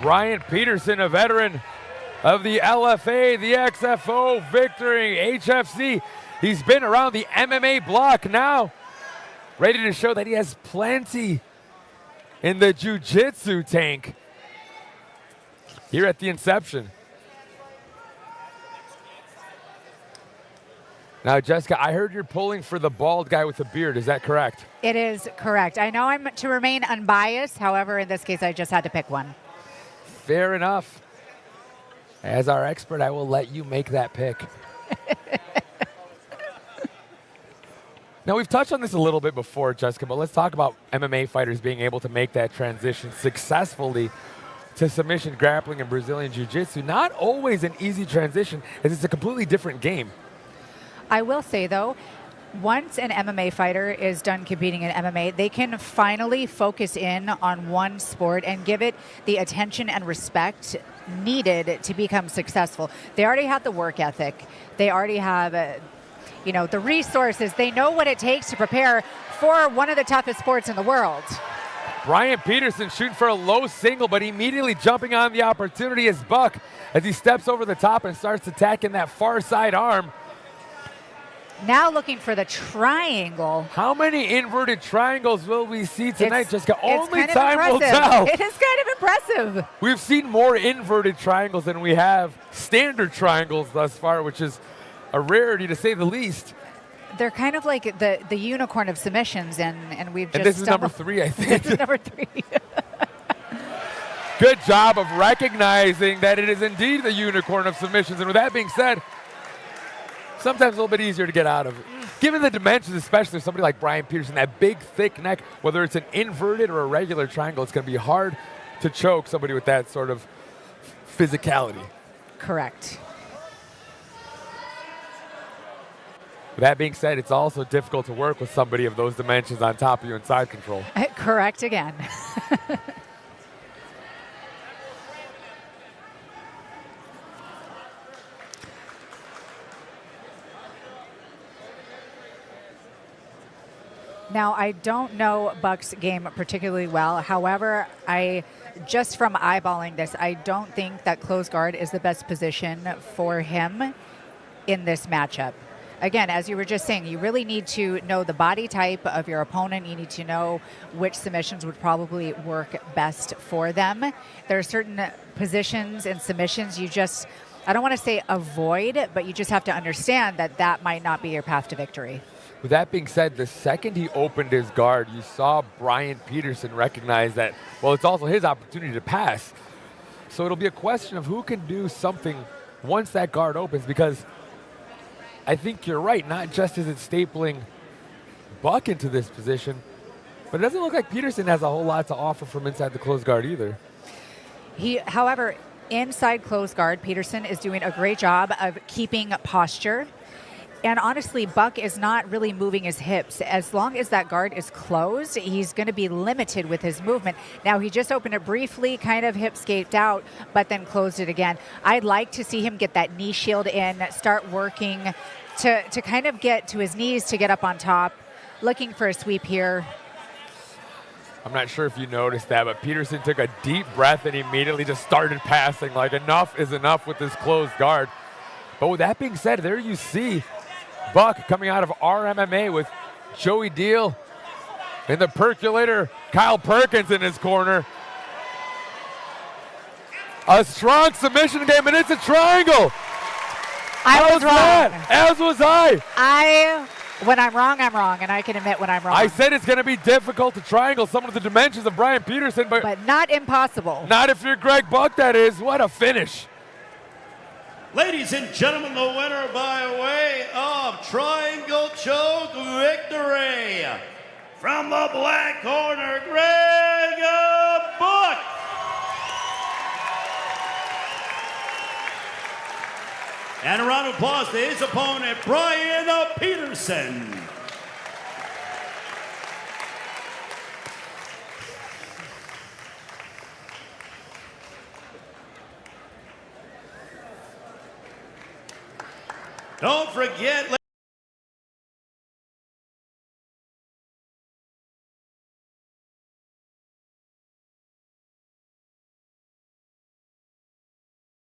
Bryant Peterson, a veteran of the LFA, the XFO, Victory, HFC. He's been around the MMA block now, ready to show that he has plenty in the jiu-jitsu tank here at the inception. Now, Jessica, I heard you're pulling for the bald guy with the beard. Is that correct? It is correct. I know I'm to remain unbiased. However, in this case, I just had to pick one. Fair enough. As our expert, I will let you make that pick. Now, we've touched on this a little bit before, Jessica, but let's talk about MMA fighters being able to make that transition successfully to submission grappling and Brazilian Jiu-Jitsu. Not always an easy transition, as it's a completely different game. I will say, though, once an MMA fighter is done competing in MMA, they can finally focus in on one sport and give it the attention and respect needed to become successful. They already have the work ethic. They already have the resources. They know what it takes to prepare for one of the toughest sports in the world. Bryant Peterson shooting for a low single, but immediately jumping on the opportunity as Buck, as he steps over the top and starts attacking that far side arm. Now looking for the triangle. How many inverted triangles will we see tonight, Jessica? Only kind time will tell. It is kind of impressive. We've seen more inverted triangles than we have standard triangles thus far, which is a rarity to say the least. They're kind of like the unicorn of submissions, and we've just. And this is number 3, I think. This is number 3. Good job of recognizing that it is indeed the unicorn of submissions. And with that being said, sometimes a little bit easier to get out of it. Given the dimensions, especially of somebody like Bryant Peterson, that big, thick neck, whether it's an inverted or a regular triangle, it's going to be hard to choke somebody with that sort of physicality. Correct. With that being said, it's also difficult to work with somebody of those dimensions on top of you in side control. Correct again. Now, I don't know Buck's game particularly well. However, just from eyeballing this, I don't think that close guard is the best position for him in this matchup. Again, as you were just saying, you really need to know the body type of your opponent. You need to know which submissions would probably work best for them. There are certain positions and submissions you just, I don't want to say avoid, but you just have to understand that that might not be your path to victory. With that being said, the second he opened his guard, you saw Bryant Peterson recognize that, well, it's also his opportunity to pass. So it'll be a question of who can do something once that guard opens, because I think you're right, not just is it stapling Buck into this position, but it doesn't look like Peterson has a whole lot to offer from inside the closed guard either. However, inside closed guard, Peterson is doing a great job of keeping posture. And honestly, Buck is not really moving his hips. As long as that guard is closed, he's going to be limited with his movement. Now, he just opened it briefly, kind of hip scaped out, but then closed it again. I'd like to see him get that knee shield in, start working to kind of get to his knees to get up on top. Looking for a sweep here. I'm not sure if you noticed that, but Peterson took a deep breath and immediately just started passing. Like, enough is enough with this closed guard. But with that being said, there you see Buck coming out of RMMA with Joey Deal in the percolator, Kyle Perkins in his corner. A strong submission game, and it's a triangle. I was wrong. As was I. When I'm wrong, I'm wrong, and I can admit when I'm wrong. I said it's going to be difficult to triangle some of the dimensions of Bryant Peterson, but not impossible. Not if you're Greg Buck, that is. What a finish. Ladies and gentlemen, the winner by way of triangle choke victory from the black corner, Greg Buck. And a round of applause to his opponent, Bryant Peterson. Don't forget...